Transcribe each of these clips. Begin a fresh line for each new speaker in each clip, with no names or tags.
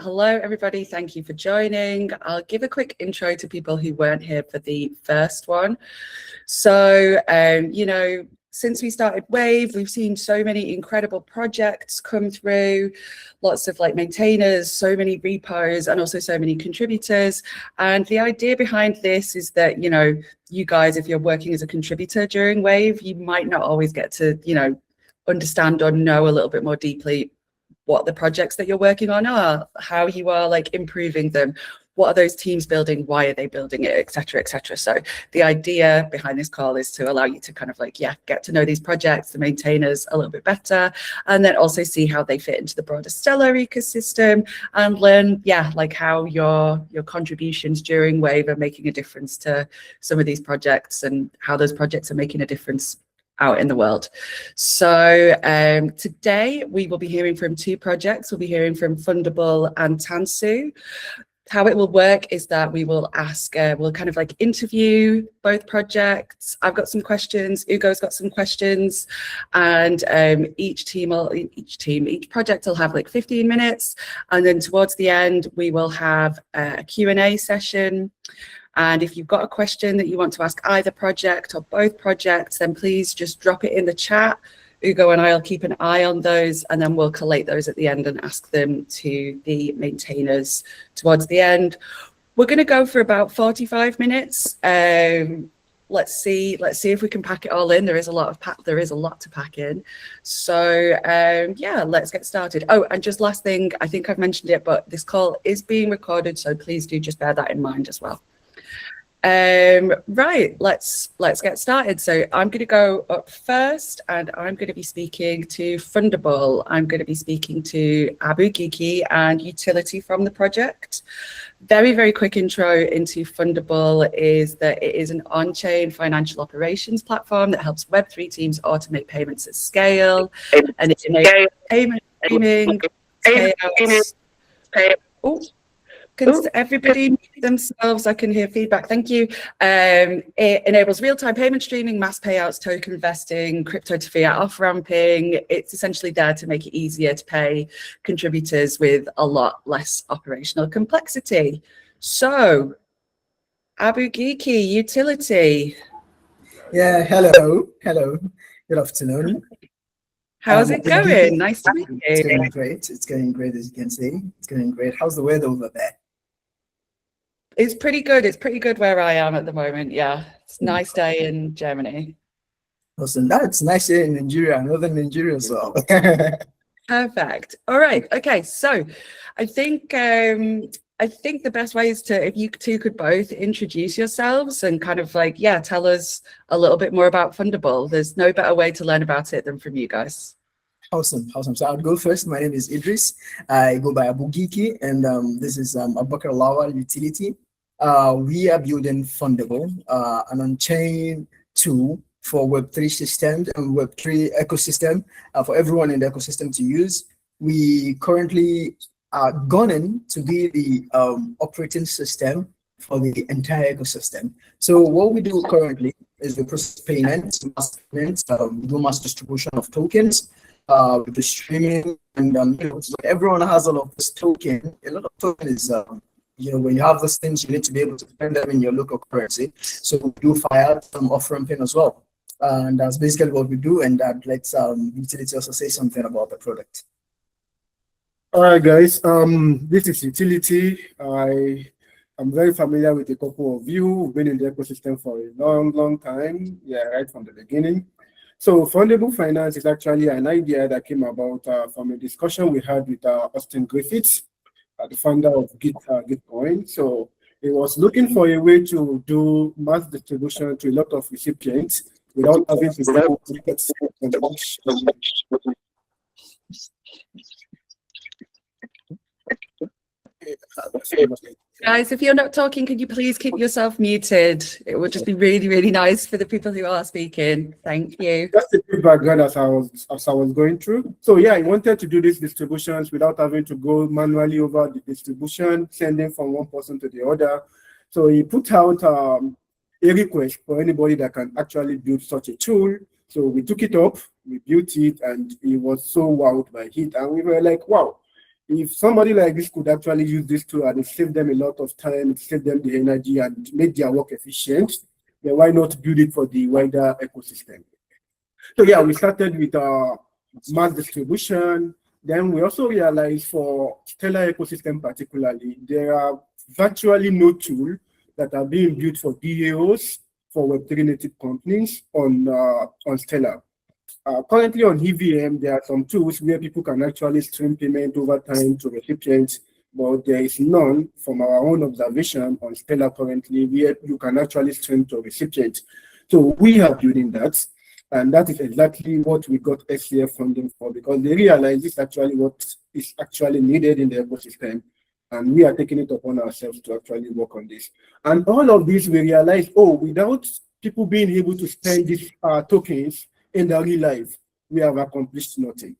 Hello, everybody. Thank you for joining. I'll give a quick intro to people who weren't here for the first one. So, since we started Wave, we've seen so many incredible projects come through, lots of maintainers, so many repos, and also so many contributors. And the idea behind this is that, you guys, if you're working as a contributor during Wave, you might not always get to, understand or know a little bit more deeply what the projects that you're working on are, how you are improving them, what are those teams building, why are they building it, etc., etc. So the idea behind this call is to allow you to kind of get to know these projects, the maintainers a little bit better, and then also see how they fit into the broader Stellar ecosystem and learn, how your contributions during Wave are making a difference to some of these projects and how those projects are making a difference out in the world. So today we will be hearing from two projects. We'll be hearing from Fundable and Tansu. How it will work is that we will ask, we'll kind of interview both projects. I've got some questions, Ugo's got some questions, and each project will have 15 minutes. And then towards the end, we will have a Q&A session. And if you've got a question that you want to ask either project or both projects, then please just drop it in the chat. Ugo and I will keep an eye on those, and then we'll collate those at the end and ask them to the maintainers towards the end. We're going to go for about 45 minutes. Let's see if we can pack it all in. There is a lot to pack in. So let's get started. Oh, and just last thing, I think I've mentioned it, but this call is being recorded, so please do just bear that in mind as well. Right, let's get started. So I'm going to go up first, and I'm going to be speaking to Fundable. I'm going to be speaking to Abu Giki and Utility from the project. Very, very quick intro into Fundable is that it is an on-chain financial operations platform that helps Web3 teams automate payments at scale, and it enables payment streaming, payouts. Can everybody mute themselves? I can hear feedback. Thank you. It enables real-time payment streaming, mass payouts, token investing, crypto to fiat off-ramping. It's essentially there to make it easier to pay contributors with a lot less operational complexity. So, Abu Giki, Utility.
Yeah, hello. Good afternoon.
How's it going? Nice to meet you.
It's going great. It's going great, as you can see. It's going great. How's the weather over there?
It's pretty good. It's pretty good where I am at the moment. Yeah, it's a nice day in Germany.
Awesome. That's nice here in Nigeria, northern Nigeria as well.
Perfect. All right. Okay. So I think the best way is to, if you two could both introduce yourselves and kind of tell us a little bit more about Fundable. There's no better way to learn about it than from you guys.
Awesome. So I'll go first. My name is Idris. I go by Abu Giki, and this is Abubakar Lawal Utility. We are building Fundable, an on-chain tool for Web3 system and Web3 ecosystem for everyone in the ecosystem to use. We currently are gunning to be the operating system for the entire ecosystem. So what we do currently is we process payments, do mass distribution of tokens, with the streaming, and so everyone has a lot of this token. A lot of token is when you have those things, you need to be able to spend them in your local currency. So we do fiat some off-ramping as well, and that's basically what we do. And that lets Utility also say something about the product.
All right, guys. This is Utility. I'm very familiar with a couple of you who've been in the ecosystem for a long time. Yeah, right from the beginning. So Fundable Finance is actually an idea that came about from a discussion we had with Austin Griffiths, the founder of Gitcoin. So he was looking for a way to do mass distribution to a lot of recipients without having to go to get.
Guys, if you're not talking, can you please keep yourself muted? It would just be really, really nice for the people who are speaking. Thank you.
That's the quick background as I was going through. So yeah, I wanted to do these distributions without having to go manually over the distribution, sending from one person to the other. So he put out a request for anybody that can actually build such a tool. So we took it up, we built it, and he was so wowed by it. And we were like, wow, if somebody like this could actually use this tool and it save them a lot of time, it save them the energy and make their work efficient, then why not build it for the wider ecosystem? So yeah, we started with mass distribution. Then we also realized for Stellar ecosystem particularly, there are virtually no tool that are being built for DAOs for Web3 native companies on Stellar. Currently on EVM, there are some tools where people can actually stream payment over time to recipients, but there is none from our own observation on Stellar currently where you can actually stream to recipients. So we are building that, and that is exactly what we got SCF funding for, because they realize this is actually what is actually needed in the ecosystem, and we are taking it upon ourselves to actually work on this. And all of this, we realize, oh, without people being able to spend these tokens in the real life, we have accomplished nothing.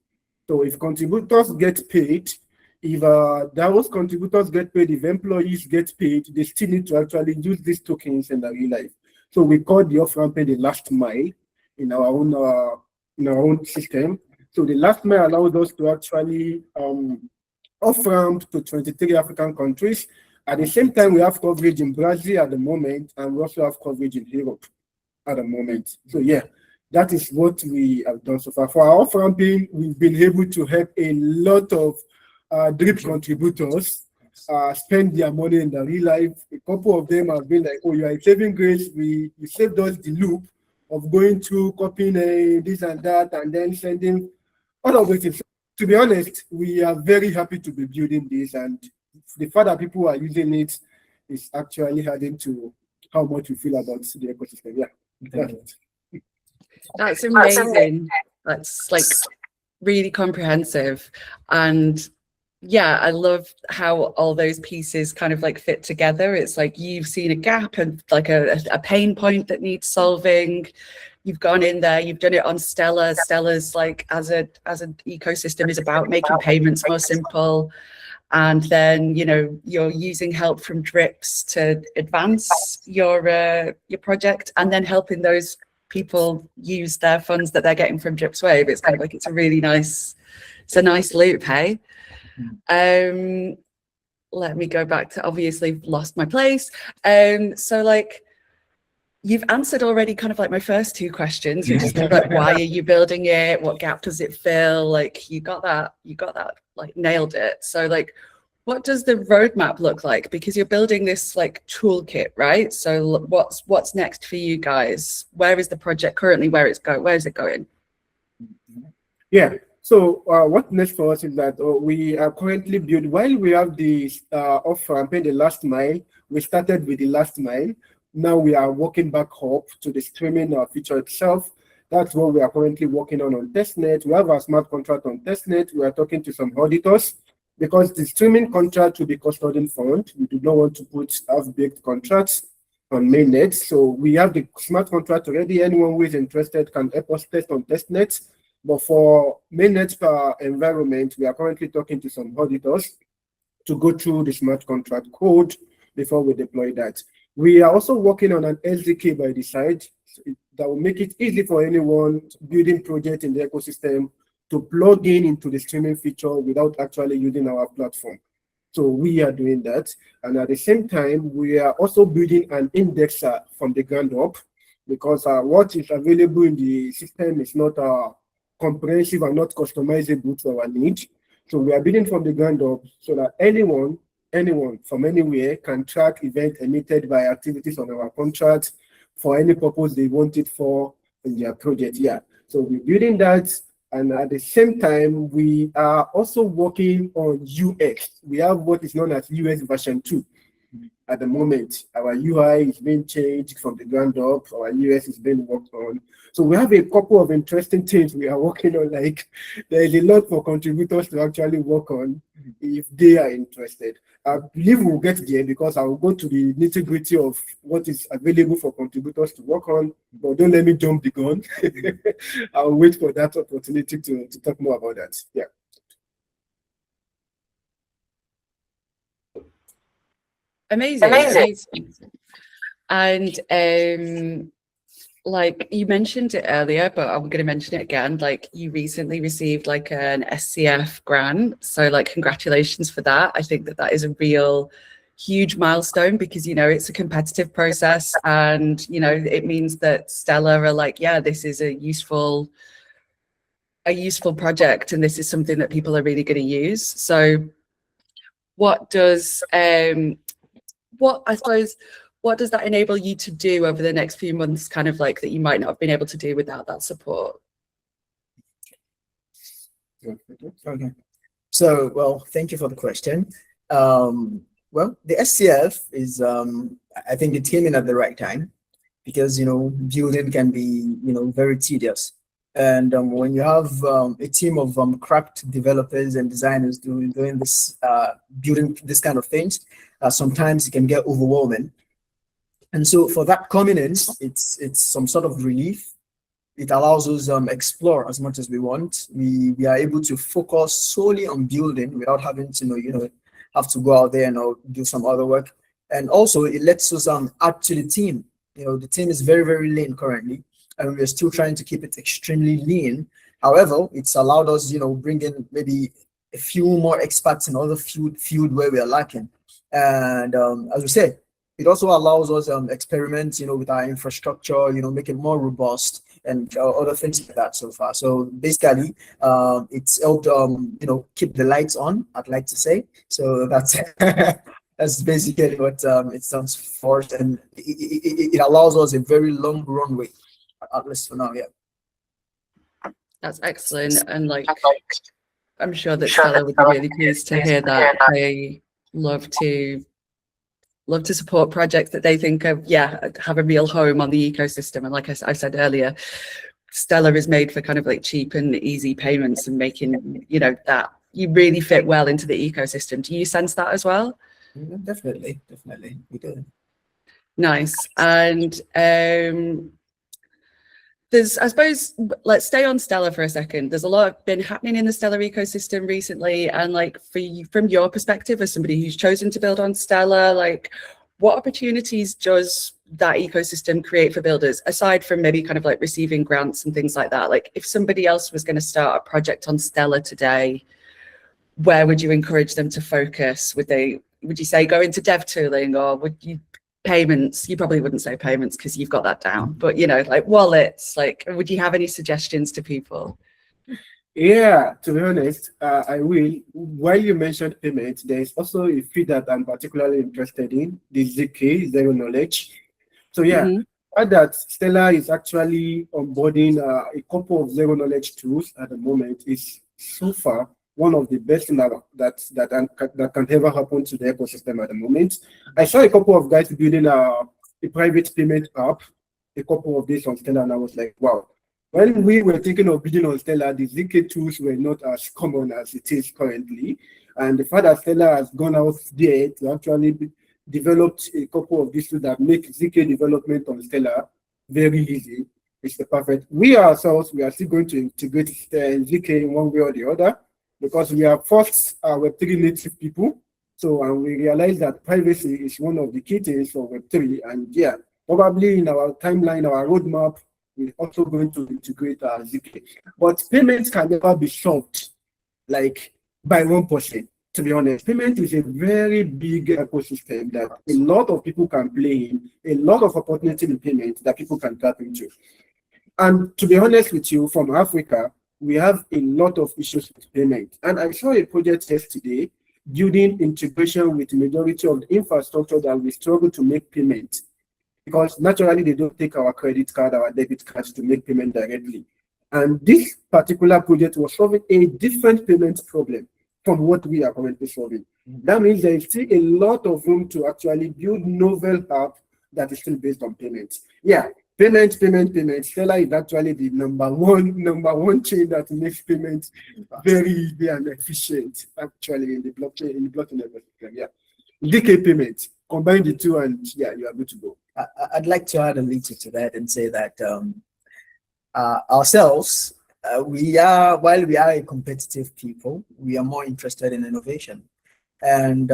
So if contributors get paid, if those contributors get paid, if employees get paid, they still need to actually use these tokens in the real life. So we call the off-ramping the last mile in our own system. So the last mile allows us to actually off-ramp to 23 African countries. At the same time, we have coverage in Brazil at the moment, and we also have coverage in Europe at the moment. So yeah, that is what we have done so far. For our off-ramping, we've been able to help a lot of drip contributors spend their money in the real life. A couple of them have been like, oh, you are a saving grace. You saved us the loop of going through, copying this and that, and then sending all of it. So, to be honest, we are very happy to be building this, and the fact that people are using it is actually adding to how much we feel about the ecosystem. Yeah.
That's amazing. That's like really comprehensive. And yeah, I love how all those pieces kind of like fit together. It's like you've seen a gap and like a pain point that needs solving. You've gone in there, you've done it on Stellar. Stellar's like as an ecosystem is about making payments more simple. And then, you know, you're using help from drips to advance your project, and then helping those people use their funds that they're getting from Drips Wave. It's kind of like it's a nice loop, hey? Let me go back to, obviously lost my place. So like you've answered already kind of like my first two questions, which is kind of like, why are you building it? What gap does it fill? Like you got that, like nailed it. So like, what does the roadmap look like? Because you're building this like toolkit, right? So what's next for you guys? Where is the project currently? Where is it going?
Yeah. So what next for us is that we are currently building, while we have the off-ramping the last mile, we started with the last mile. Now we are working back up to the streaming feature itself. That's what we are currently working on testnet. We have our smart contract on testnet. We are talking to some auditors because the streaming contract will be custodian fund. We do not want to put half-baked contracts on mainnet. So we have the smart contract already. Anyone who is interested can help us test on testnet. But for mainnet environment, we are currently talking to some auditors to go through the smart contract code before we deploy that. We are also working on an SDK by the side that will make it easy for anyone building project in the ecosystem to plug into the streaming feature without actually using our platform. So we are doing that. And at the same time, we are also building an indexer from the ground up, because what is available in the system is not comprehensive and not customizable to our needs. So we are building from the ground up so that anyone from anywhere can track events emitted by activities on our contract for any purpose they want it for in their project. Yeah. So we're building that. And at the same time, we are also working on UX. We have what is known as UX version 2. At the moment, our UI is being changed from the ground up. Our US is being worked on. So we have a couple of interesting things we are working on. Like there is a lot for contributors to actually work on if they are interested. I believe we'll get there because I will go to the nitty-gritty of what is available for contributors to work on. But don't let me jump the gun. I'll wait for that opportunity to talk more about that. Yeah.
Amazing. And like you mentioned it earlier, but I'm going to mention it again. Like you recently received like an SCF grant. So like congratulations for that. I think that that is a real huge milestone because, you know, it's a competitive process and, you know, it means that Stella are like, yeah, this is a useful project and this is something that people are really going to use. So what does what I suppose what does that enable you to do over the next few months, kind of like that you might not have been able to do without that support?
Okay. So, well, thank you for the question. Well, the SCF is, I think it came in at the right time because, you know, building can be, you know, very tedious. And when you have a team of cracked developers and designers doing this, building this kind of things, sometimes it can get overwhelming. And so for that coming in, it's some sort of relief. It allows us explore as much as we want. We are able to focus solely on building without having to have to go out there and do some other work. And also it lets us add to the team. You know, the team is very, very lean currently, and we're still trying to keep it extremely lean. However, it's allowed us, you know, bring in maybe a few more experts in other field where we are lacking. And as we said, it also allows us experiment, you know, with our infrastructure, you know, make it more robust and other things like that so far. So basically, it's helped, you know, keep the lights on, I'd like to say. So that's that's basically what it stands for, and it allows us a very long runway, at least for now. Yeah,
That's excellent. And like, I'm sure that Stella would be really pleased to hear that. They love to support projects that they think of, have a real home on the ecosystem. And like I said earlier, Stella is made for kind of like cheap and easy payments and making, you know, that you really fit well into the ecosystem. Do you sense that as well?
definitely, we do.
Nice. And there's, I suppose, let's stay on Stella for a second. There's a lot been happening in the Stella ecosystem recently. And like for you, from your perspective as somebody who's chosen to build on Stella, like what opportunities does that ecosystem create for builders, aside from maybe kind of like receiving grants and things like that? Like if somebody else was going to start a project on Stella today, where would you encourage them to focus? Would you say go into dev tooling, or would you payments? You probably wouldn't say payments because you've got that down, but you know, like wallets, like would you have any suggestions to people?
Yeah, to be honest, I will. While you mentioned payment, there is also a field that I'm particularly interested in, the ZK, zero knowledge. So yeah, that Stella is actually onboarding a couple of zero knowledge tools at the moment. Is so far one of the best things that can ever happen to the ecosystem at the moment. I saw a couple of guys building a private payment app a couple of days on Stella, and I was like, wow. When we were thinking of building on Stella, the ZK tools were not as common as it is currently. And the fact that Stella has gone out there to actually develop a couple of these tools that make ZK development on Stella very easy, it's the perfect. We ourselves, we are still going to integrate ZK in one way or the other, because we are first Web3 native people. So, and we realize that privacy is one of the key things for Web3. And yeah, probably in our timeline, our roadmap, we're also going to integrate ZK. But payments can never be solved like by one person, to be honest. Payment is a very big ecosystem that a lot of people can play in, a lot of opportunity in payment that people can tap into. And to be honest with you, from Africa, we have a lot of issues with payment. And I saw a project yesterday building integration with the majority of the infrastructure that we struggle to make payment, because naturally they don't take our credit card, our debit cards to make payment directly. And this particular project was solving a different payment problem from what we are currently solving. That means there is still a lot of room to actually build novel app that is still based on payments. Yeah, payment. Stella is actually the number one chain that makes payments very easy and efficient, actually, in the blockchain ecosystem. Yeah. DK payment, combine the two, and yeah, you are good to go.
I'd like to add a little to that and say that ourselves, while we are a competitive people, we are more interested in innovation. And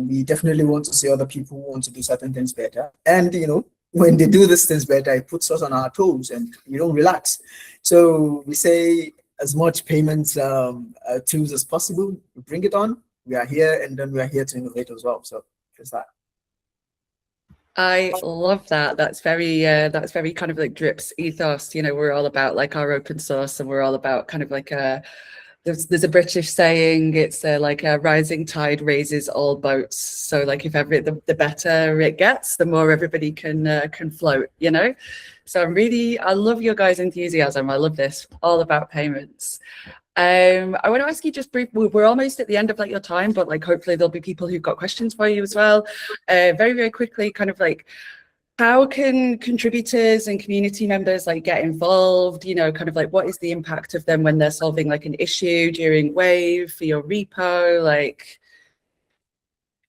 we definitely want to see other people who want to do certain things better. And, you know, when they do these things better, it puts us on our toes and we don't relax. So we say as much payment tools as possible, we bring it on. We are here, and then we are here to innovate as well. So just that.
I love that. That's very kind of like Drip's ethos. You know, we're all about like our open source, and we're all about kind of like there's a British saying, it's like a rising tide raises all boats. So like if the better it gets, the more everybody can float, you know? So I love your guys' enthusiasm. I love this, all about payments. I want to ask you just briefly, we're almost at the end of like your time, but like hopefully there'll be people who've got questions for you as well. Very, very quickly, kind of like, how can contributors and community members like get involved? You know, kind of like what is the impact of them when they're solving like an issue during Wave for your repo? Like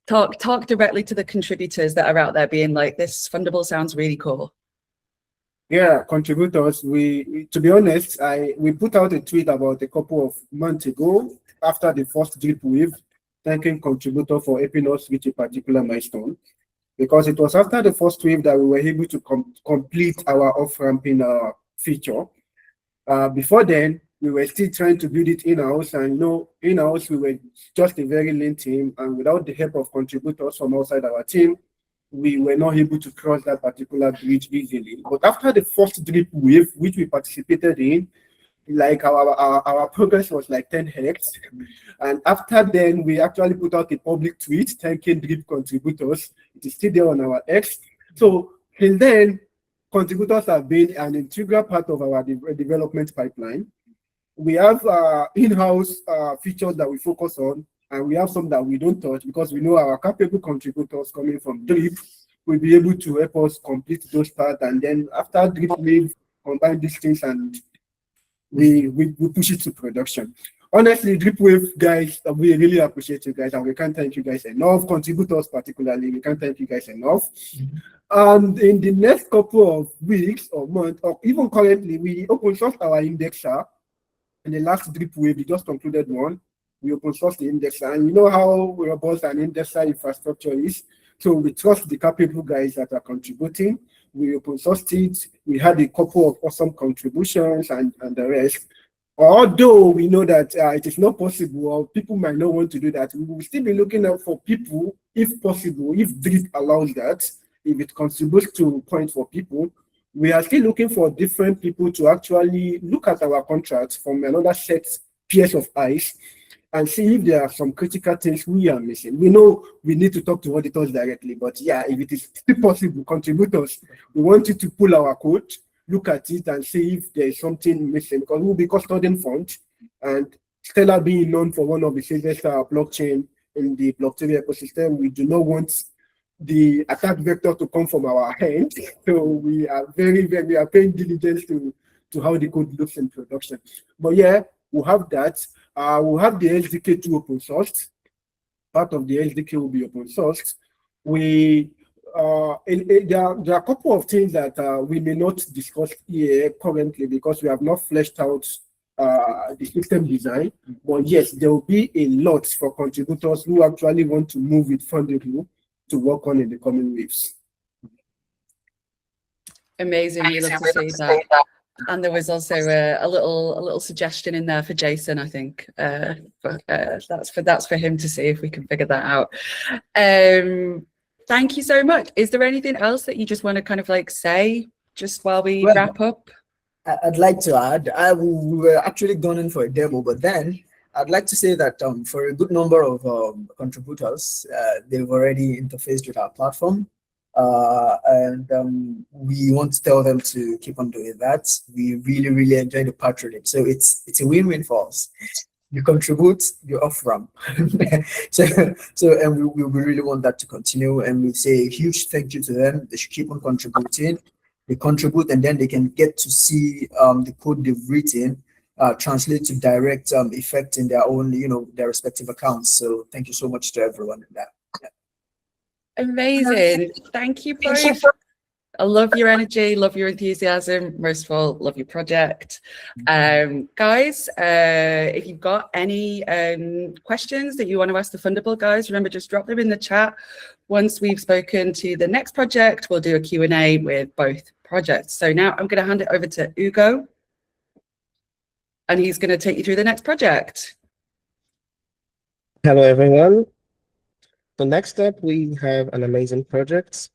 talk directly to the contributors that are out there being like, this Fundable sounds really cool.
Yeah, contributors. To be honest, we put out a tweet about a couple of months ago after the first drip wave, thanking contributors for helping us reach a particular milestone. Because it was after the first wave that we were able to complete our off-ramping feature. Before then, we were still trying to build it in-house, and in-house we were just a very lean team, and without the help of contributors from outside our team, we were not able to cross that particular bridge easily. But after the first drip wave, which we participated in, like our progress was like 10x. And after then, we actually put out a public tweet thanking drip contributors. It is still there on our X. So till then, contributors have been an integral part of our development pipeline. We have in-house features that we focus on, and we have some that we don't touch because we know our capable contributors coming from drip will be able to help us complete those parts. And then after drip wave, combine these things and we push it to production. Honestly, Dripwave guys, we really appreciate you guys, and we can't thank you guys enough. Contributors particularly, we can't thank you guys enough. And in the next couple of weeks or months, or even currently, we open sourced our indexer. In the last Dripwave, we just concluded one. We open sourced the indexer, and you know how robust an indexer infrastructure is. So we trust the capable guys that are contributing. We open sourced it. We had a couple of awesome contributions and the rest. Although we know that it is not possible, or people might not want to do that, we will still be looking out for people, if possible, if Drip allows that, if it contributes to points for people. We are still looking for different people to actually look at our contracts from another set, pairs of eyes, and see if there are some critical things we are missing. We know we need to talk to auditors directly, but yeah, if it is still possible, contributors, we want you to pull our code, look at it and see if there is something missing, because we'll be custodian fund, and Stellar being known for one of the safest blockchain in the blockchain ecosystem, we do not want the attack vector to come from our hand. So we are we are paying diligence to how the code looks in production. But yeah, we'll have that. We'll have the SDK to open sourced. Part of the SDK will be open sourced. There are a couple of things that we may not discuss here currently because we have not fleshed out the system design. But yes, there will be a lot for contributors who actually want to move with Fundable to work on in the coming weeks.
Amazing, we love to see that. And there was also a little suggestion in there for Jason, I think. But that's for him to see if we can figure that out. Thank you so much. Is there anything else that you just want to kind of like say just while we wrap up?
I'd like to add, we were actually going in for a demo, but then I'd like to say that for a good number of contributors, they've already interfaced with our platform. And we want to tell them to keep on doing that. We really, really enjoy the patronage. So it's a win-win for us. You contribute, you're off ramp. so and we really want that to continue. And we say a huge thank you to them. They should keep on contributing. They contribute, and then they can get to see the code they've written translate to direct effect in their own, their respective accounts. So thank you so much to everyone in that.
Amazing. Thank you both. I love your energy, love your enthusiasm. Most of all, love your project. Guys, if you've got any questions that you want to ask the Fundable guys, remember, just drop them in the chat. Once we've spoken to the next project, we'll do a Q&A with both projects. So now I'm going to hand it over to Ugo, and he's going to take you through the next project.
Hello, everyone. So next up, we have an amazing project,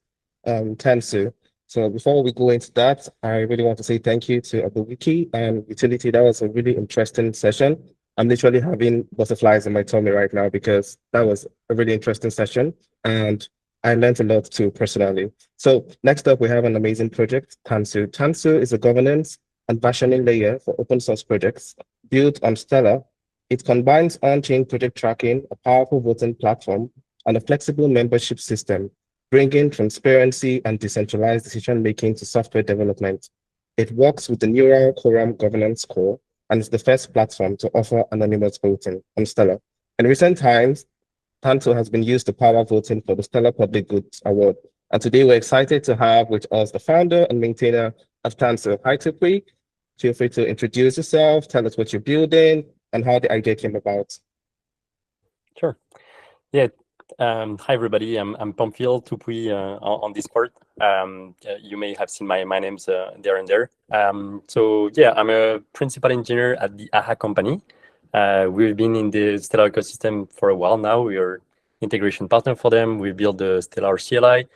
Tansu. So before we go into that, I really want to say thank you to Wiki and Utility. That was a really interesting session. I'm literally having butterflies in my tummy right now because that was a really interesting session, and I learned a lot too personally. So next up, we have an amazing project, Tansu. Tansu is a governance and versioning layer for open source projects built on Stellar. It combines on-chain project tracking, a powerful voting platform, and a flexible membership system, bringing transparency and decentralized decision-making to software development. It works with the Neural Quorum Governance Core and is the first platform to offer anonymous voting on Stellar. In recent times, Tansu has been used to power voting for the Stellar Public Goods Award. And today we're excited to have with us the founder and maintainer of Tansu. Hi, Tukwi. Feel free to introduce yourself, tell us what you're building, and how the idea came about.
Sure. Yeah. Hi, everybody. I'm Pamphile Tupui on Discord. You may have seen my names there and there. So yeah, I'm a principal engineer at the AHA company. We've been in the Stellar ecosystem for a while now. We are integration partner for them. We build the Stellar CLI.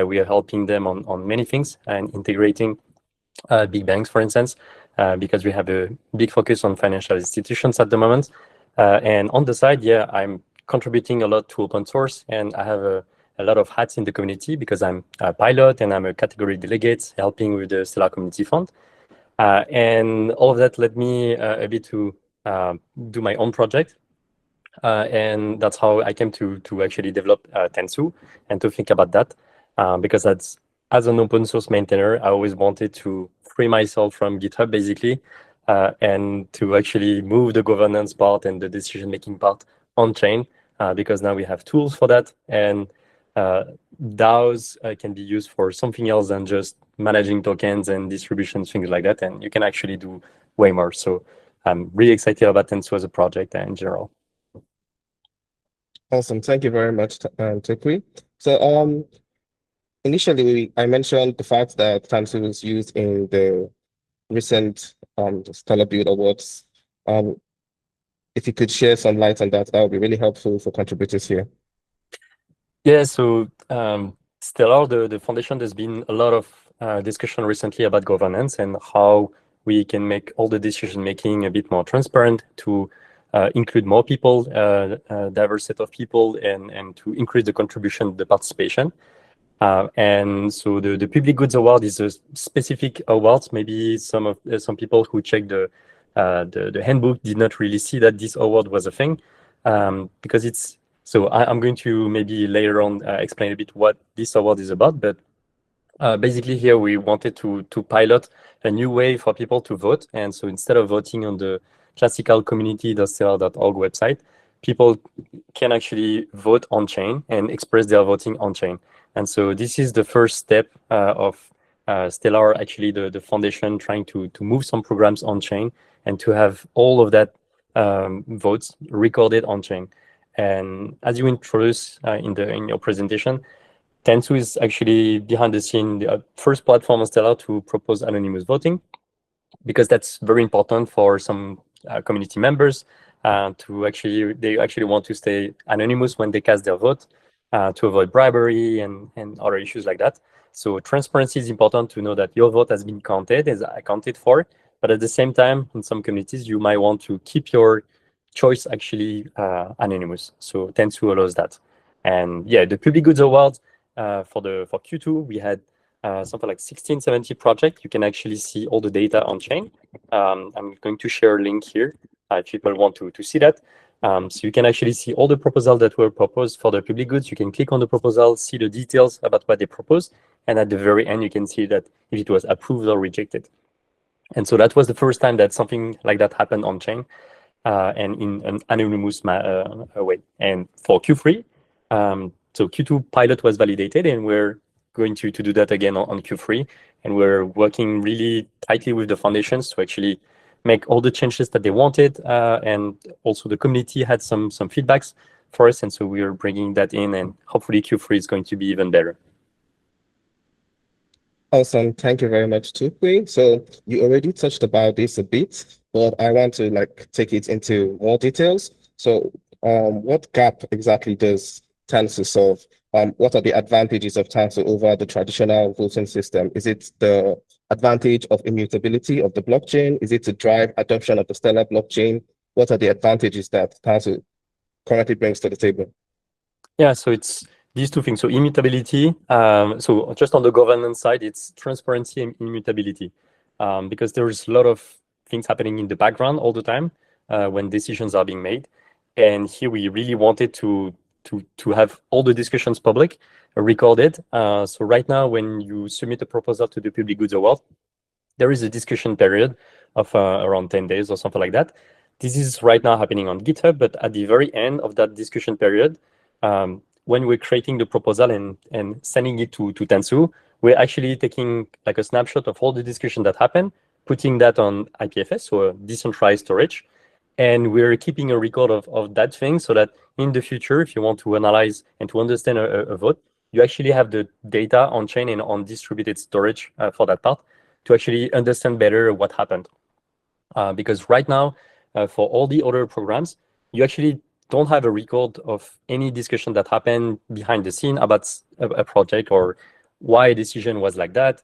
We are helping them on many things and integrating big banks, for instance, because we have a big focus on financial institutions at the moment. And on the side, yeah, I'm contributing a lot to open source, and I have a lot of hats in the community because I'm a pilot and I'm a category delegate helping with the Stellar Community Fund. And all of that led me a bit to do my own project. And that's how I came to actually develop Tansu and to think about that. Because as an open source maintainer, I always wanted to free myself from GitHub, basically, and to actually move the governance part and the decision-making part on-chain, because now we have tools for that, and DAOs can be used for something else than just managing tokens and distributions, things like that, and you can actually do way more. So I'm really excited about Tansu as a project in general.
Awesome. Thank you very much, Tukwi. So initially, I mentioned the fact that Tansu was used in the recent Stellar Build Awards. If you could share some light on that, that would be really helpful for contributors here.
Yeah, so Stellar, the foundation, there's been a lot of discussion recently about governance and how we can make all the decision-making a bit more transparent to include more people, diverse set of people, and to increase the contribution, the participation. And so the Public Goods Award is a specific award. Maybe some people who checked the handbook did not really see that this award was a thing, because it's. So I'm going to maybe later on explain a bit what this award is about. But basically here we wanted to pilot a new way for people to vote. And so instead of voting on the classical community.stellar.org website, people can actually vote on chain and express their voting on chain. And so this is the first step of Stellar, actually the foundation trying to move some programs on chain and to have all of that votes recorded on chain. And as you introduced in your presentation, Tansu is actually behind the scene, the first platform on Stellar to propose anonymous voting, because that's very important for some community members they actually want to stay anonymous when they cast their vote, to avoid bribery and other issues like that. So transparency is important, to know that your vote has been counted, is accounted for. But at the same time, in some communities, you might want to keep your choice actually anonymous. So Tansu allows that. And yeah, the Public Goods Award for Q2, we had something like 1670 projects. You can actually see all the data on chain. I'm going to share a link here if people want to see that. So you can actually see all the proposals that were proposed for the public goods. You can click on the proposal, see the details about what they proposed, and at the very end, you can see that if it was approved or rejected. And so that was the first time that something like that happened on chain, and in an anonymous way. And for Q3, so Q2 pilot was validated, and we're going to do that again on Q3. And we're working really tightly with the foundations to actually make all the changes that they wanted. And also the community had some feedbacks for us. And so we are bringing that in, and hopefully Q3 is going to be even better.
Awesome. Thank you very much, Tukwe. So you already touched about this a bit, but I want to take it into more details. So what gap exactly does Tansu solve? What are the advantages of Tansu over the traditional voting system? Is it the advantage of immutability of the blockchain? Is it to drive adoption of the Stellar blockchain? What are the advantages that Tansu currently brings to the table?
Yeah, so it's these two things. So immutability. So just on the governance side, it's transparency and immutability, because there's a lot of things happening in the background all the time when decisions are being made. And here we really wanted to have all the discussions public, recorded. So right now, when you submit a proposal to the Public Goods Award, there is a discussion period of around 10 days or something like that. This is right now happening on GitHub, but at the very end of that discussion period, when we're creating the proposal and sending it to Tansu, we're actually taking a snapshot of all the discussion that happened, putting that on IPFS, so a decentralized storage, and we're keeping a record of that thing so that in the future, if you want to analyze and to understand a vote, you actually have the data on chain and on distributed storage for that part to actually understand better what happened. Because right now, for all the other programs, you actually don't have a record of any discussion that happened behind the scene about a project or why a decision was like that.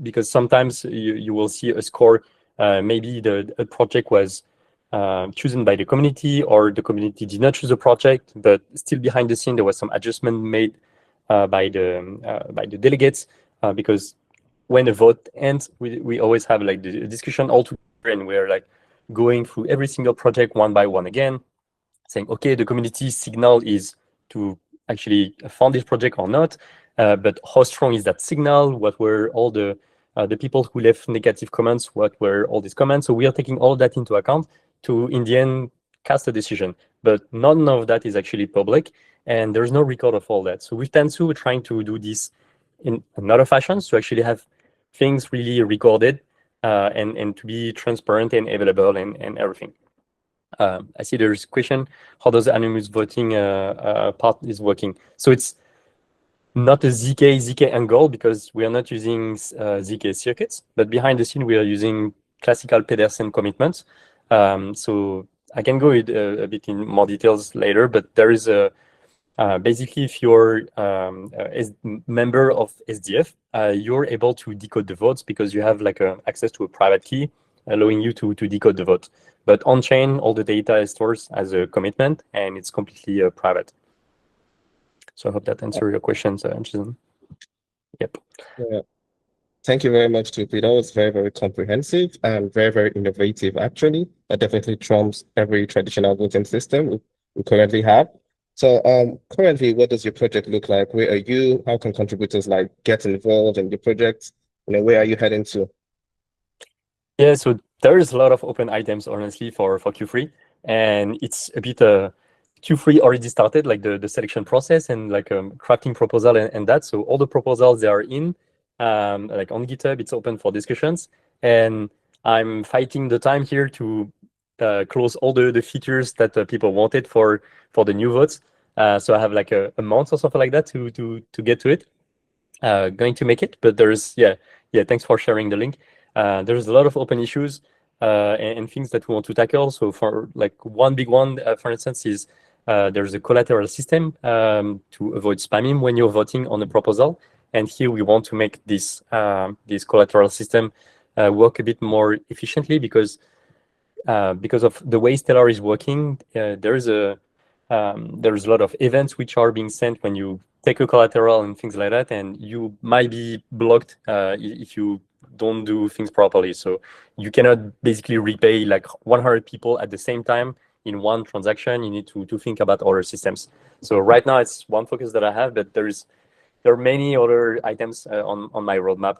Because sometimes you will see a score, maybe the project was chosen by the community, or the community did not choose a project, but still behind the scene there was some adjustment made by the delegates, because when a vote ends, we always have the discussion all together, and we're going through every single project one by one again, saying, okay, the community signal is to actually fund this project or not, but how strong is that signal? What were all the people who left negative comments? What were all these comments? So we are taking all that into account to, in the end, cast a decision. But none of that is actually public, and there's no record of all that. So with Tansu, we're trying to do this in another fashion, to actually have things really recorded and to be transparent and available and everything. I see there's a question, how does the anonymous voting part is working? So it's not a ZK angle, because we are not using ZK circuits, but behind the scene we are using classical Pedersen commitments. So I can go a bit in more details later, but there is a basically, if you're a member of SDF, you're able to decode the votes because you have access to a private key allowing you to decode the vote. But on chain, all the data is stored as a commitment, and it's completely private. So I hope that answers your questions, Jason. Yep.
Yeah. Thank you very much, Tupi. That was very, very comprehensive and very, very innovative, actually. That definitely trumps every traditional voting system we currently have. So currently, what does your project look like? Where are you? How can contributors get involved in the project? Where are you heading to?
Yeah, so there is a lot of open items, honestly, for Q3. And it's a bit Q3 already started, the selection process and crafting proposal and that. So all the proposals, they are in, on GitHub, it's open for discussions. And I'm fighting the time here to close all the features that people wanted for the new votes. So I have a month or something like that to get to it. Going to make it, but there's, yeah, thanks for sharing the link. There's a lot of open issues and things that we want to tackle. So for one big one, for instance, is there's a collateral system to avoid spamming when you're voting on a proposal. And here we want to make this collateral system work a bit more efficiently, because of the way Stellar is working, there's a lot of events which are being sent when you take a collateral and things like that, and you might be blocked if you don't do things properly. So you cannot basically repay 100 people at the same time in one transaction. You need to think about other systems. So right now it's one focus that I have, but there are many other items on my roadmap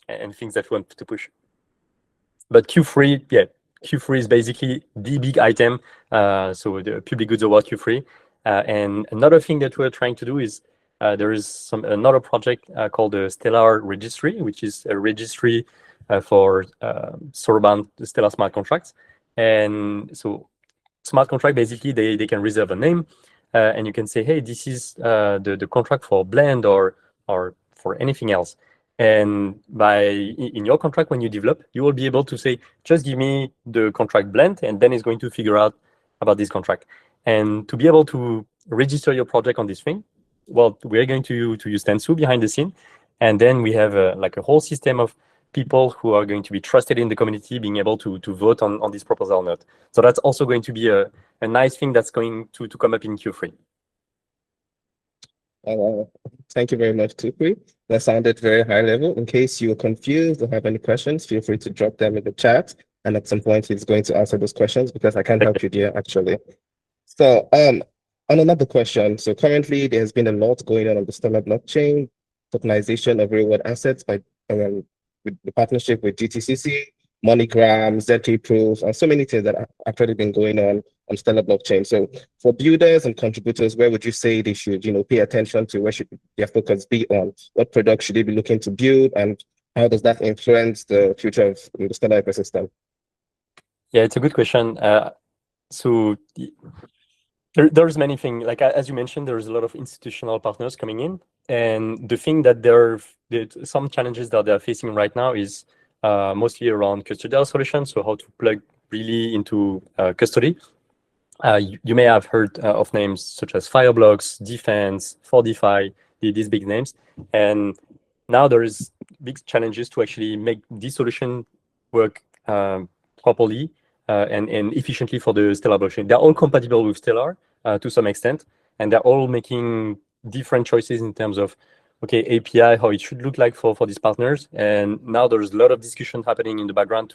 and things that we want to push. But Q3 is basically the big item. So the Public Goods Award Q3. And another thing that we're trying to do is there is another project called the Stellar Registry, which is a registry for Soroban Stellar smart contracts. And so smart contract, basically, they can reserve a name, and you can say, hey, this is the contract for Blend or for anything else. And in your contract, when you develop, you will be able to say, just give me the contract Blend, and then it's going to figure out about this contract. And to be able to register your project on this thing, well, we're going to use Tansu behind the scene. And then we have like a whole system of people who are going to be trusted in the community being able to vote on this proposal or not. So that's also going to be a nice thing that's going to come up in Q3.
Thank you very much, Tukri. That sounded very high level. In case you're confused or have any questions, feel free to drop them in the chat. And at some point, he's going to answer those questions because I can't help you there, actually. So on another question, so currently there's been a lot going on the Stellar blockchain, tokenization of real-world assets by with the partnership with GTCC, MoneyGram, ZK Proof, and so many things that have actually been going on Stellar blockchain. So for builders and contributors, where would you say they should, pay attention to? Where should their focus be on? What products should they be looking to build, and how does that influence the future of the Stellar ecosystem?
Yeah, it's a good question. So there's many things, like as you mentioned, there's a lot of institutional partners coming in, and the thing that some challenges that they're facing right now is mostly around custodial solutions. So how to plug really into custody. You may have heard of names such as Fireblocks, Defense, Fortify, these big names, and now there is big challenges to actually make this solution work properly and efficiently for the Stellar blockchain. They're all compatible with Stellar to some extent, and they're all making different choices in terms of, okay, API, how it should look like for these partners. And now there's a lot of discussion happening in the background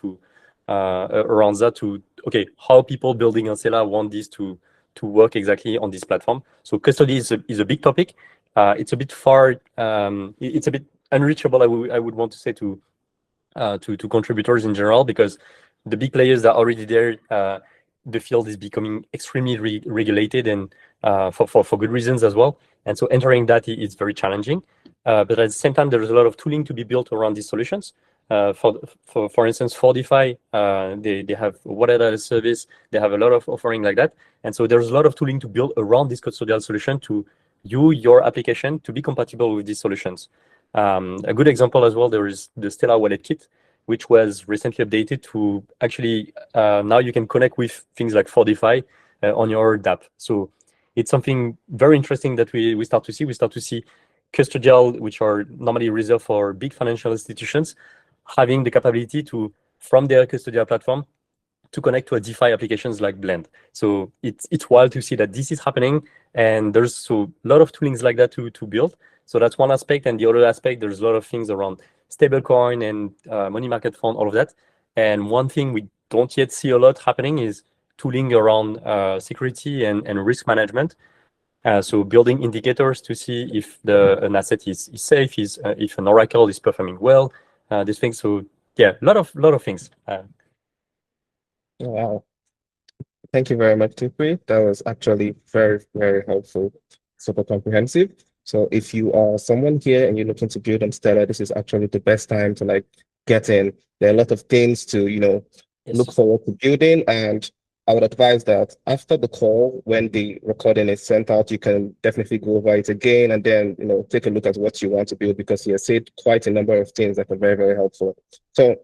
around that okay, how people building on Stellar want this to work exactly on this platform. So custody is a big topic. It's a bit far, it's a bit unreachable, I would want to say, to contributors in general, because the big players that are already there, the field is becoming extremely regulated, and for good reasons as well. And so entering that is very challenging. But at the same time, there's a lot of tooling to be built around these solutions. For instance, Fortify, they have wallet as a service. They have a lot of offering like that. And so there's a lot of tooling to build around this custodial solution to your application to be compatible with these solutions. A good example as well, there is the Stellar Wallet Kit, which was recently updated to actually now you can connect with things like Fortify on your dApp. So it's something very interesting that we start to see. We start to see custodial, which are normally reserved for big financial institutions, having the capability to, from their custodial platform, to connect to a DeFi applications like Blend. So it's wild to see that this is happening, and there's a lot of toolings like that to build. So that's one aspect, and the other aspect, there's a lot of things around stablecoin and money market fund, all of that. And one thing we don't yet see a lot happening is tooling around security and risk management. So building indicators to see if an asset is safe, if an oracle is performing well, these things. So yeah, a lot of things.
Wow. Thank you very much, Tukri. That was actually very, very helpful, super comprehensive. So if you are someone here and you're looking to build on Stellar, this is actually the best time to get in. There are a lot of things to,
Yes.
look forward to building. And I would advise that after the call, when the recording is sent out, you can definitely go over it again and then, take a look at what you want to build, because he has said quite a number of things that are very, very helpful. So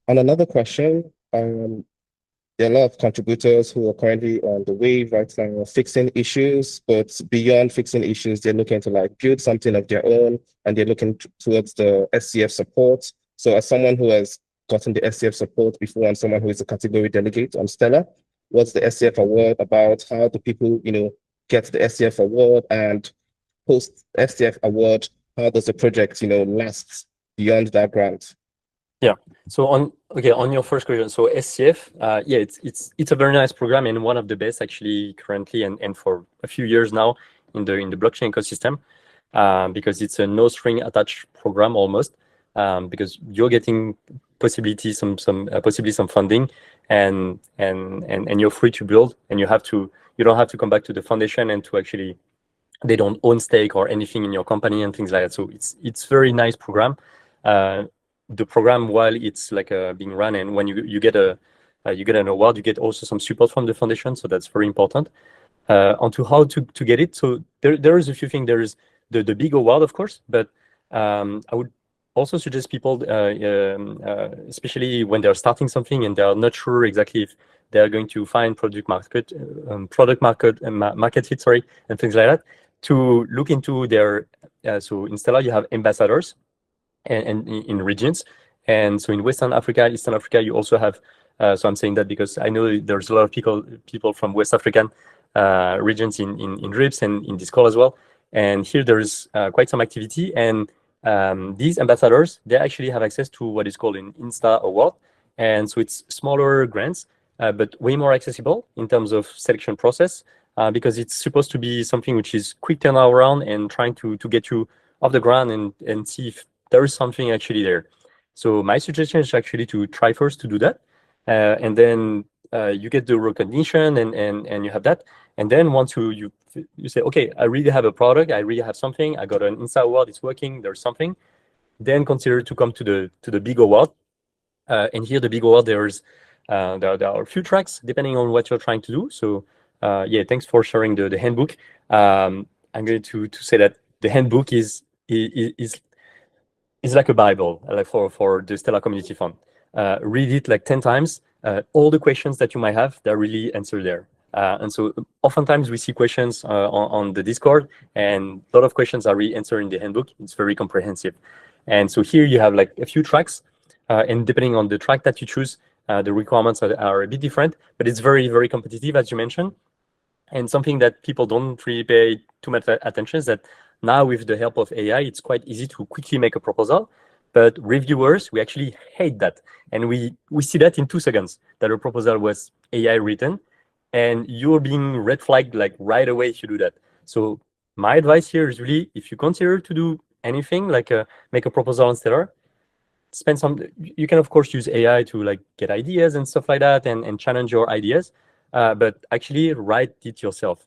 on another question, there are a lot of contributors who are currently on the wave right now, fixing issues, but beyond fixing issues, they're looking to build something of their own, and they're looking towards the SCF support. So as someone who has gotten the SCF support before, and someone who is a category delegate on Stellar, what's the SCF award about? How do people, get the SCF award? And post SCF award, how does the project, last beyond that grant?
Yeah. So on your first question, so SCF, yeah, it's a very nice program, and one of the best actually currently, and for a few years now in the blockchain ecosystem, because it's a no string attached program almost, because you're getting possibly some funding, and you're free to build, and you don't have to come back to the foundation and to actually they don't own stake or anything in your company and things like that. So it's very nice program. The program, while it's like being run, and when you get an award, you get also some support from the foundation. So that's very important. Onto how to get it. So there is a few things. There is the big award, of course, but I would also suggest people, especially when they're starting something and they're not sure exactly if they're going to find product market fit, sorry, and things like that, to look into their. So in Stellar, you have ambassadors, and in regions, and so in Western Africa, Eastern Africa, you also have. So I'm saying that because I know there's a lot of people from West African regions in RIPS and in this call as well. And here there is quite some activity, and these ambassadors, they actually have access to what is called an Insta Award. And so it's smaller grants, but way more accessible in terms of selection process, because it's supposed to be something which is quick turnaround and trying to get you off the ground and see if there is something actually there. So my suggestion is actually to try first to do that. And then you get the recognition and you have that. And then once you say, okay, I really have a product, I really have something, I got an Insta Award, it's working, there's something, then consider to come to the big award. And here the big award, there are a few tracks depending on what you're trying to do. So yeah, thanks for sharing the handbook. I'm going to say that the handbook is like a Bible, like for the Stellar Community Fund. Read it like 10 times. All the questions that you might have, they're really answered there. And so oftentimes we see questions on the Discord, and a lot of questions are really answered in the handbook. It's very comprehensive. And so here you have like a few tracks, and depending on the track that you choose, the requirements are a bit different, but it's very, very competitive, as you mentioned. And something that people don't really pay too much attention is that now with the help of AI, it's quite easy to quickly make a proposal. But reviewers, we actually hate that. And we see that in 2 seconds, that a proposal was AI written, and you're being red flagged like right away if you do that. So my advice here is really, if you consider to do anything, like make a proposal on Stellar, spend some, you can of course use AI to like get ideas and stuff like that and challenge your ideas, but actually write it yourself,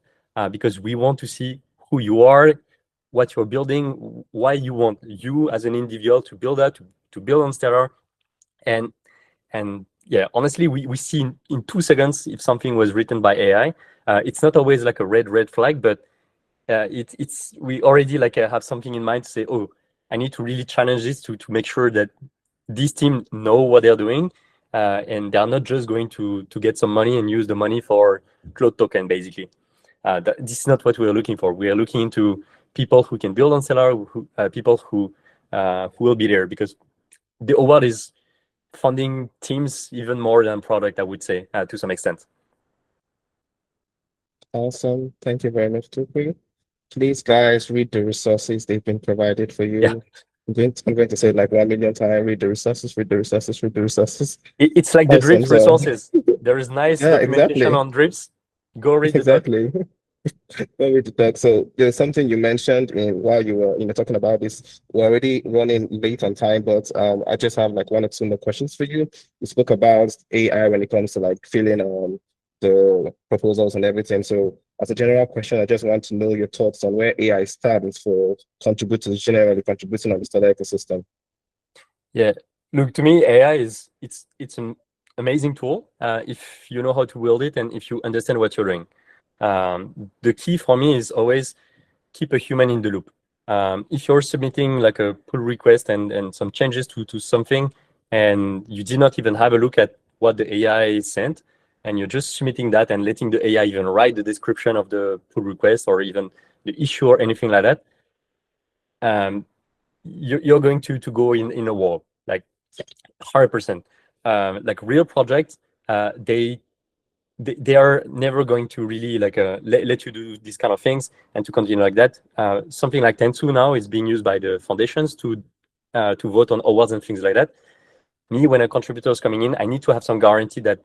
because we want to see who you are, what you're building, why you want you as an individual to build that, to build on Stellar. And yeah, honestly, we see in 2 seconds if something was written by AI. It's not always like a red flag, but it's we already like have something in mind to say, oh, I need to really challenge this to make sure that this team know what they're doing, and they're not just going to get some money and use the money for cloud token, basically. This is not what we are looking for. We are looking into people who can build on Stellar, people who will be there, because the award is funding teams even more than product, I would say, to some extent.
Awesome. Thank you very much, Tupi. Please, guys, read the resources they've been provided for you.
Yeah.
I'm going to say it like 1 million times. Read the resources, read the resources, read the resources.
It's like the
Awesome.
Drips resources. There is nice
Yeah,
documentation
exactly.
on Drips. Go read the doc.
Exactly. Go read the doc. So there's something you mentioned while you were talking about this. We're already running late on time, but I just have like 1 or 2 more questions for you. You spoke about AI when it comes to like filling the proposals and everything. So as a general question, I just want to know your thoughts on where AI stands for generally contributing on the Stellar ecosystem.
Yeah, look, to me, AI it's an amazing tool if you know how to wield it and if you understand what you're doing. The key for me is always keep a human in the loop. If you're submitting like a pull request and some changes to something, and you did not even have a look at what the AI sent, and you're just submitting that and letting the AI even write the description of the pull request or even the issue or anything like that, you're going to go in a wall, like 100%. Like real projects, they are never going to really like let you do these kind of things and to continue like that. Something like Tansu now is being used by the foundations to vote on awards and things like that. Me, when a contributor is coming in, I need to have some guarantee that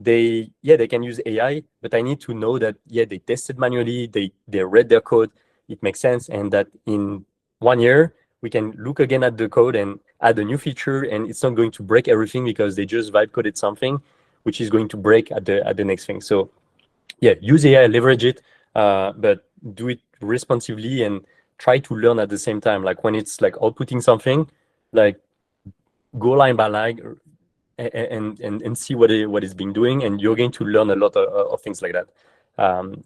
they can use AI, but I need to know that they tested manually, they read their code, it makes sense, and that in 1 year we can look again at the code and add a new feature, and it's not going to break everything because they just vibe coded something which is going to break at the next thing. So yeah, use AI, leverage it, but do it responsibly and try to learn at the same time. Like when it's like outputting something, like go line by line and see what it's been doing, and you're going to learn a lot of things like that.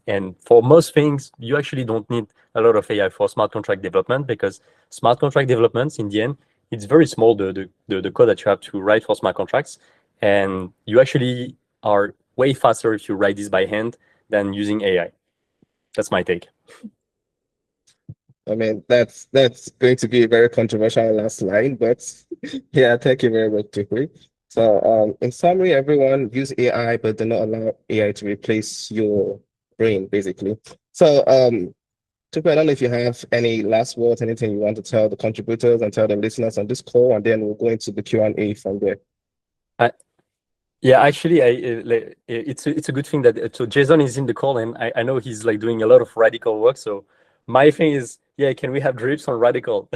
And for most things, you actually don't need a lot of AI for smart contract development, because smart contract developments, in the end, it's very small, the code that you have to write for smart contracts. And you actually are way faster if you write this by hand than using AI. That's my take.
I mean, that's going to be a very controversial last line, but yeah, thank you very much, Tukui. So in summary, everyone use AI, but do not allow AI to replace your brain, basically. So Tukui, I don't know if you have any last words, anything you want to tell the contributors and tell the listeners on this call, and then we'll go into the Q&A from there.
Yeah, actually, it's a good thing that so Jason is in the call, and I know he's like doing a lot of radical work. So my thing is, yeah, can we have drips on radical?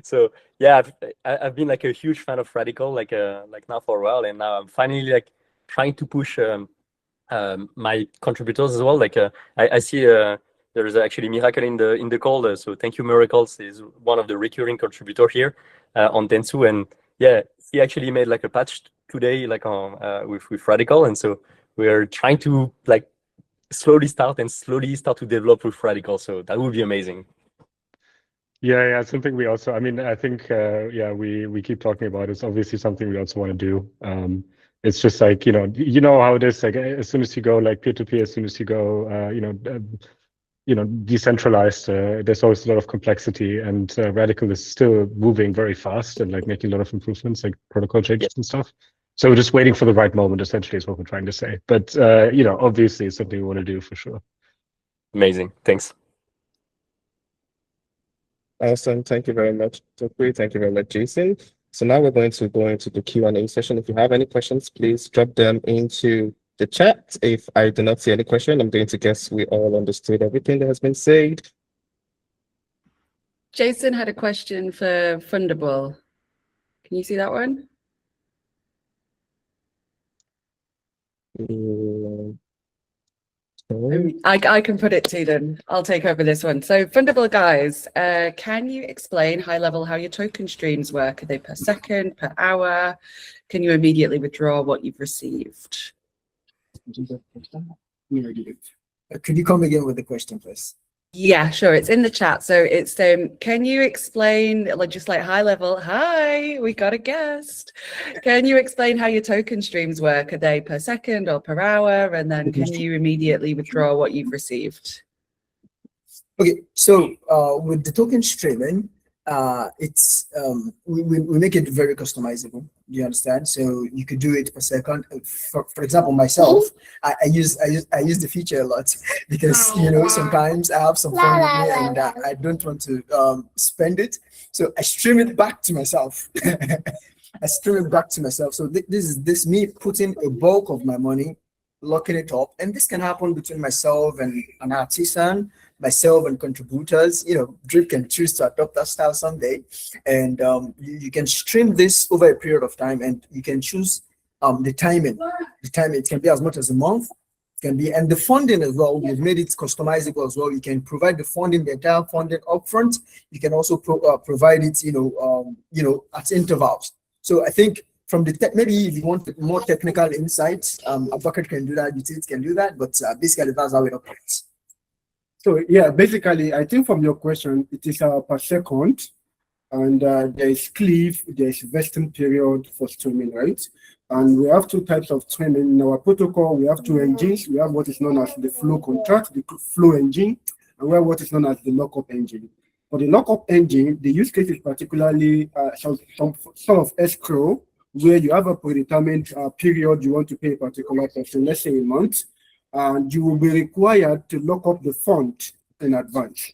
So yeah, I've been like a huge fan of radical, like now for a while, and now I'm finally like trying to push my contributors as well. Like I see there's actually Miracle in the call, so thank you, Miracles. Is one of the recurring contributor here on Tansu, and yeah, he actually made like a patch today, like on with Radical, and so we're trying to like slowly start to develop with Radical. So that would be amazing.
Yeah, something we also, I mean, I think, yeah, we keep talking about. It's obviously something we also want to do. It's just like, you know how it is. Like as soon as you go like peer-to-peer, as soon as you go, decentralized, there's always a lot of complexity, and Radical is still moving very fast and like making a lot of improvements, like protocol changes and stuff. So we're just waiting for the right moment, essentially, is what we're trying to say. But obviously, it's something we want to do for sure.
Amazing, thanks.
Awesome, thank you very much, Tukui. Thank you very much, Jason. So now we're going to go into the Q&A session. If you have any questions, please drop them into the chat. If I do not see any question, I'm going to guess we all understood everything that has been said.
Jason had a question for Fundable. Can you see that one? I can put it to them. I'll take over this one. So Fundable guys, can you explain high level how your token streams work? Are they per second, per hour? Can you immediately withdraw what you've received?
Could you come again with the question, please?
Yeah, sure. It's in the chat. So it's can you explain, like just like high level? Hi, we got a guest. Can you explain how your token streams work? Are they per second or per hour? And then can you immediately withdraw what you've received?
Okay, so with the token streaming, it's we make it very customizable. Do you understand? So you could do it per second. For example, myself, I use the feature a lot because sometimes I have some fun with me and I don't want to spend it. So I stream it back to myself. I stream it back to myself. So this is me putting a bulk of my money, locking it up, and this can happen between myself and an artisan, myself and contributors. Drip can choose to adopt that style someday, and you can stream this over a period of time, and you can choose the timing. The timing, it can be as much as a month, it can be, and the funding as well. We've made it customizable as well. You can provide the funding, the entire funding upfront. You can also provide it, at intervals. So I think from the maybe if you want more technical insights, a bucket can do that, utilities can do that, but basically that's how it operates.
So yeah, basically, I think from your question, it is per second, and there is cliff, there is vesting period for streaming, right? And we have two types of streaming in our protocol. We have two engines. We have what is known as the flow contract, the flow engine, and we have what is known as the lockup engine. For the lockup engine, the use case is particularly some sort of escrow, where you have a predetermined period you want to pay a particular person, let's say a month, and you will be required to lock up the fund in advance.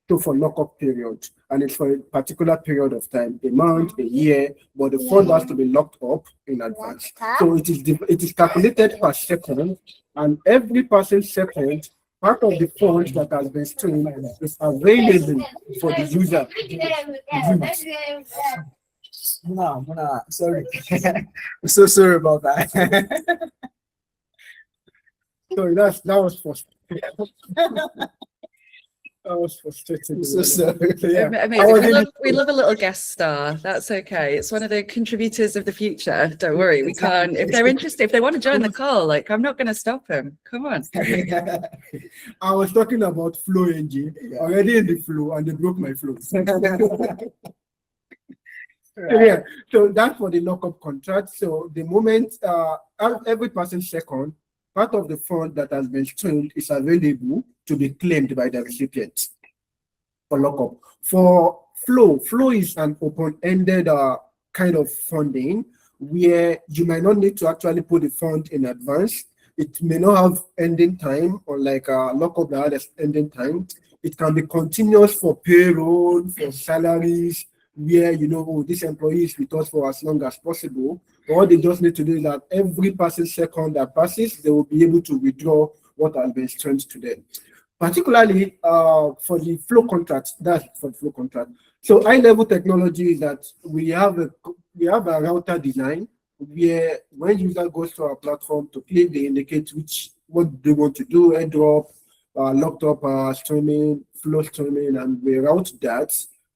So for lockup period, and it's for a particular period of time, a month, a year, but the fund has to be locked up in advance. So it is calculated per second, and every passing second, part of the fund that has been streamed is available for the user.
No, sorry. I'm so sorry about that.
So that was first. I was frustrated.
I'm so sorry. Yeah.
Amazing.
I was
We
in
love,
the
we love a little guest star. That's okay. It's one of the contributors of the future. Don't worry. We can't, if they're interested, if they want to join the call, like, I'm not going to stop them. Come on.
I was talking about flow engine, already in the flow, and they broke my flow. Yeah, so that's for the lockup contract. So the moment every person second, part of the fund that has been streamed is available to be claimed by the recipient for lockup. For flow is an open-ended kind of funding where you might not need to actually put the fund in advance. It may not have ending time, or like lockup that has ending time. It can be continuous for payroll, for salaries, where oh, this employee is with us for as long as possible. All they just need to do is that every passing second that passes, they will be able to withdraw what has been streamed to them. Particularly for the flow contract, that's for the flow contract. So high-level technology is that we have a router design where when user goes to our platform to click, they indicate what they want to do, airdrop, locked up streaming, flow streaming, and we route that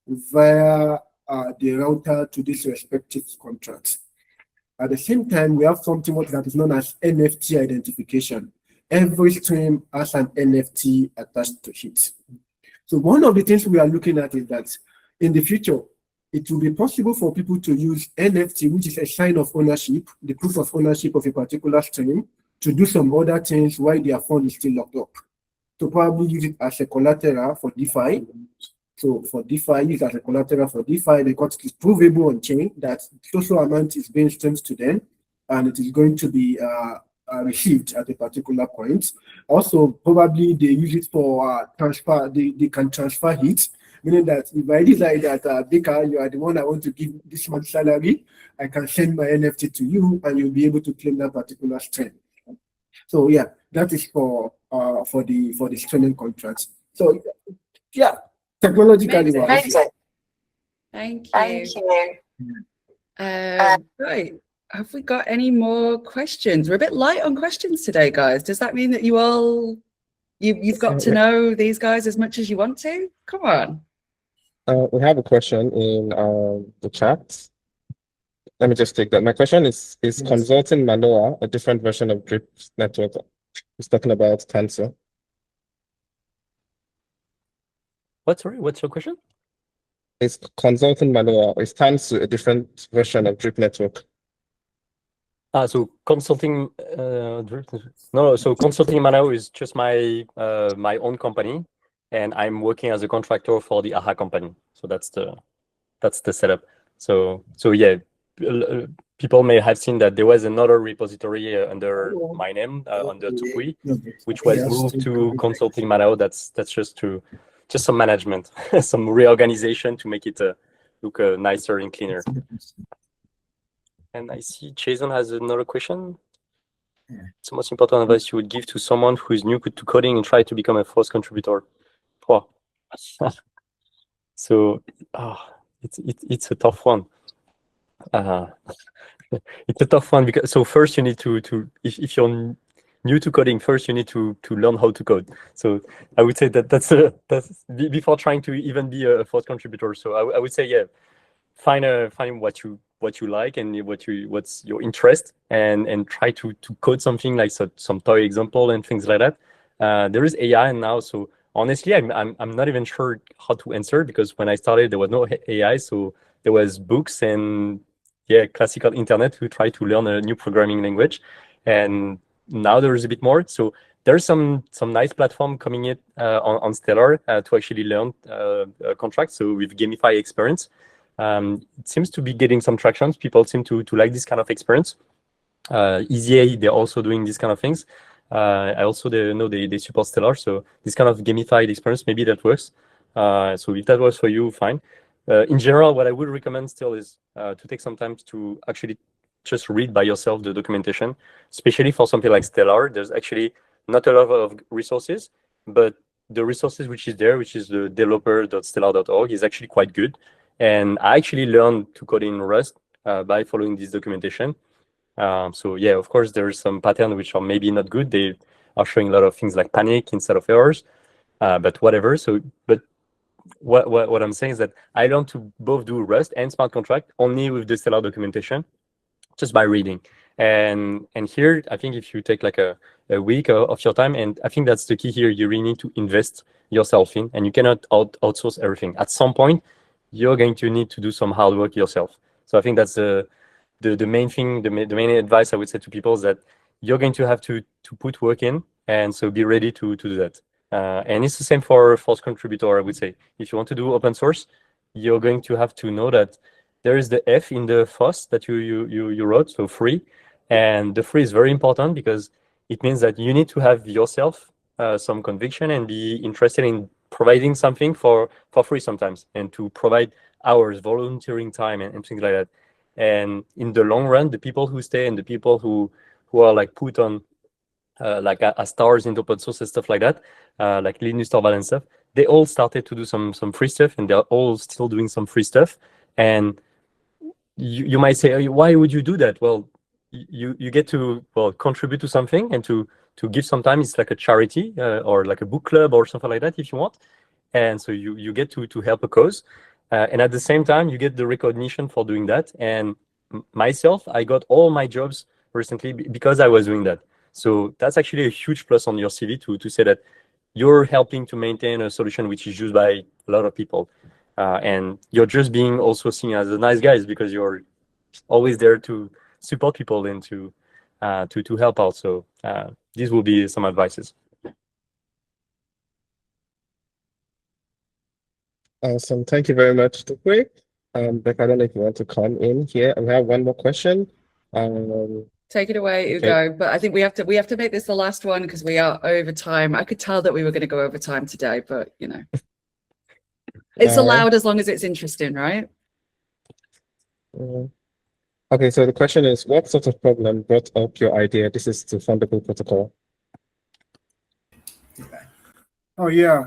via the router to this respective contract. At the same time, we have something that is known as NFT identification. Every stream has an NFT attached to it. So one of the things we are looking at is that in the future, it will be possible for people to use NFT, which is a sign of ownership, the proof of ownership of a particular stream, to do some other things while their fund is still locked up. So probably use it as a collateral for DeFi. So for DeFi, use as a collateral for DeFi because it is provable on chain that social amount is being streamed to them, and it is going to be received at a particular point. Also, probably they use it for transfer. They can transfer it, meaning that if I decide that Bika, you are the one I want to give this month's salary, I can send my NFT to you, and you'll be able to claim that particular stream. So yeah, that is for the streaming contracts. So yeah. Technologically wise.
Thank you. Right. Have we got any more questions? We're a bit light on questions today, guys. Does that mean that you've got to know these guys as much as you want to? Come on.
We have a question in the chat. Let me just take that. My question is consulting Manoa a different version of Drip Network? He's talking about Tansu.
What, sorry? What's your question?
Is consulting Manoa, is Tansu a different version of Drip Network?
So consulting so consulting Manoa is just my my own company, and I'm working as a contractor for the AHA company. So that's the setup. So yeah, people may have seen that there was another repository under my name, under Tukui, which was moved to consulting Manoa. That's just some management, some reorganization to make it look nicer and cleaner. And I see Jason has another question. It's the most important advice you would give to someone who is new to coding and try to become a first contributor. Oh. So it's a tough one. It's a tough one because first you need to if you're new to coding, first you need to learn how to code. So I would say that's before trying to even be a first contributor. So I would say, yeah, find what you like and what's your interest, and try to code something like some toy example and things like that. There is AI now, so honestly I'm not even sure how to answer, because when I started there was no AI, so there was books and classical internet to try to learn a new programming language, and now there is a bit more. So there's some nice platform coming in on Stellar to actually learn contracts. So with gamify experience, it seems to be getting some traction. People seem to like this kind of experience. EasyA, they're also doing these kind of things. I also know they support Stellar, so this kind of gamified experience, maybe that works. So if that works for you, fine. In general, what I would recommend still is to take some time to actually just read by yourself the documentation, especially for something like Stellar. There's actually not a lot of resources, but the resources which is there, which is the developer.stellar.org, is actually quite good. And I actually learned to code in Rust by following this documentation. So yeah, of course, there are some patterns which are maybe not good. They are showing a lot of things like panic instead of errors. but whatever. So, but what I'm saying is that I learned to both do Rust and smart contract only with the Stellar documentation, just by reading. And here, I think if you take like a week of your time, and I think that's the key here, you really need to invest yourself in, and you cannot outsource everything. At some point, you're going to need to do some hard work yourself. So I think that's the main thing, the main advice I would say to people is that you're going to have to put work in, and so be ready to do that. And it's the same for false contributor, I would say. If you want to do open source, you're going to have to know that there is the F in the FOSS that you wrote, so free. And the free is very important because it means that you need to have yourself some conviction and be interested in providing something for free sometimes, and to provide hours, volunteering time, and things like that. And in the long run, the people who stay and the people who are like put on like as stars in open source and stuff like that, like Linus Torvald and stuff, they all started to do some free stuff, and they're all still doing some free stuff. And you might say, oh, why would you do that? Well, you get to contribute to something, and to give some time. It's like a charity or like a book club or something like that if you want. And so you get to help a cause, and at the same time you get the recognition for doing that. And myself, I got all my jobs recently because I was doing that. So that's actually a huge plus on your CV to say that you're helping to maintain a solution which is used by a lot of people. And you're just being also seen as a nice guy because you're always there to support people and to help out. So these will be some advices.
Awesome. Thank you very much, Tukwe. Beck, I don't know if you want to come in here. And we have one more question.
Take it away, Ugo.
Okay.
But I think we have to make this the last one because we are over time. I could tell that we were going to go over time today, but you know, it's allowed as long as it's interesting, right?
Okay, so the question is, what sort of problem brought up your idea? This is the Fundable protocol.
Oh yeah,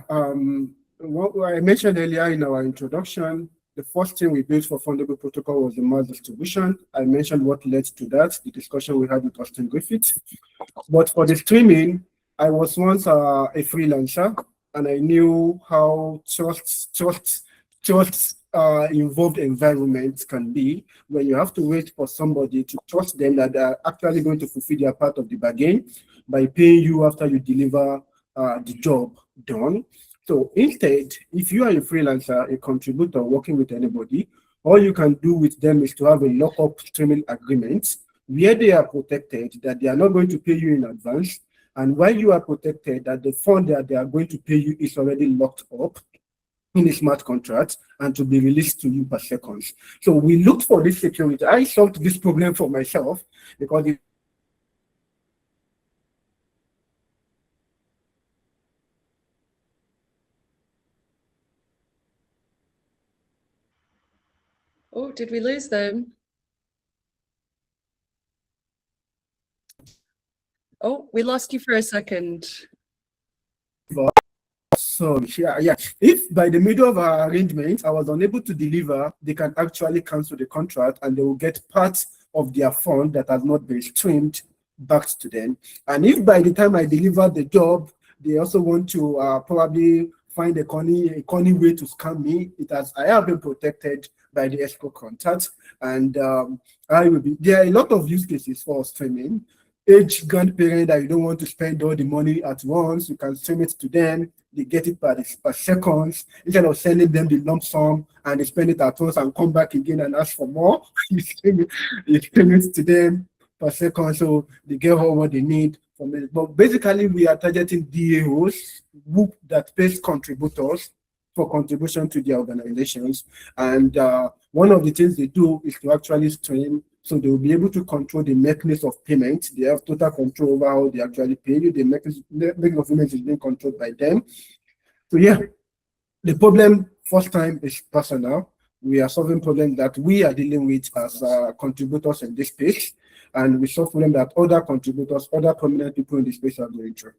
what I mentioned earlier in our introduction, the first thing we built for Fundable protocol was the mass distribution. I mentioned what led to that, the discussion we had with Austin Griffith. But for the streaming, I was once a freelancer, and I knew how trust involved environments can be when you have to wait for somebody to trust them that they're actually going to fulfill their part of the bargain by paying you after you deliver the job done. So instead, if you are a freelancer, a contributor working with anybody, all you can do with them is to have a lock-up streaming agreement where they are protected that they are not going to pay you in advance, and while you are protected that the fund that they are going to pay you is already locked up in a smart contract and to be released to you per second. So we looked for this security. I solved this problem for myself because
Oh, did we lose them? Oh, we lost you for a second.
So yeah, if by the middle of our arrangement I was unable to deliver, they can actually cancel the contract and they will get part of their fund that has not been streamed back to them. And if by the time I deliver the job, they also want to probably find a cunning way to scam me, I have been protected by the escrow contract, and there are a lot of use cases for streaming. Age grandparent that you don't want to spend all the money at once, you can stream it to them. They get it per seconds instead of sending them the lump sum and they spend it at once and come back again and ask for more. You stream it to them per second, so they get all what they need from it. But basically, we are targeting DAOs that pays contributors for contribution to their organizations. And one of the things they do is to actually stream, so they will be able to control the mechanism of payment. They have total control over how they actually pay you. The mechanism of payment is being controlled by them. So yeah, the problem first time is personal. We are solving problems that we are dealing with as contributors in this space, and we solve problems that other contributors, other prominent people in this space are going through.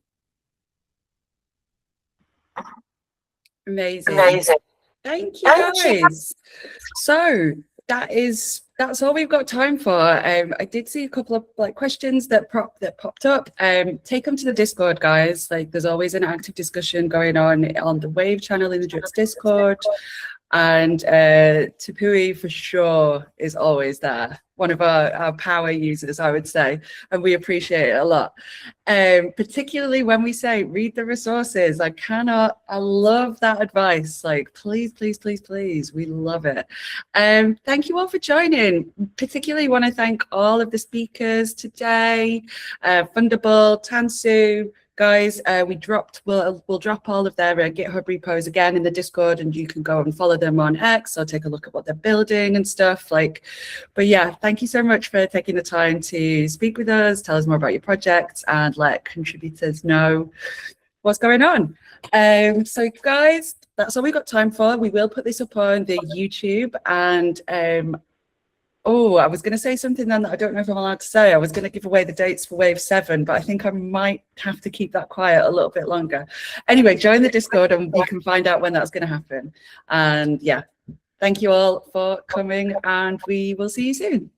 Amazing. Thank you, guys. So that's all we've got time for. I did see a couple of questions that popped up. Take them to the Discord, guys. Like, there's always an active discussion going on the Wave channel in the Drix Discord. And Tapui for sure is always there. One of our power users, I would say, and we appreciate it a lot. Particularly when we say read the resources. I love that advice. Like, please, please, please, please. We love it. Thank you all for joining. Particularly want to thank all of the speakers today, Fundable, Tansu. Guys, we'll drop all of their GitHub repos again in the Discord, and you can go and follow them on X or take a look at what they're building and stuff. But yeah, thank you so much for taking the time to speak with us, tell us more about your projects, and let contributors know what's going on. So guys, that's all we got time for. We will put this up on the YouTube, and oh, I was going to say something then that I don't know if I'm allowed to say. I was going to give away the dates for Wave 7, but I think I might have to keep that quiet a little bit longer. Anyway, join the Discord and we can find out when that's going to happen. And yeah, thank you all for coming, and we will see you soon.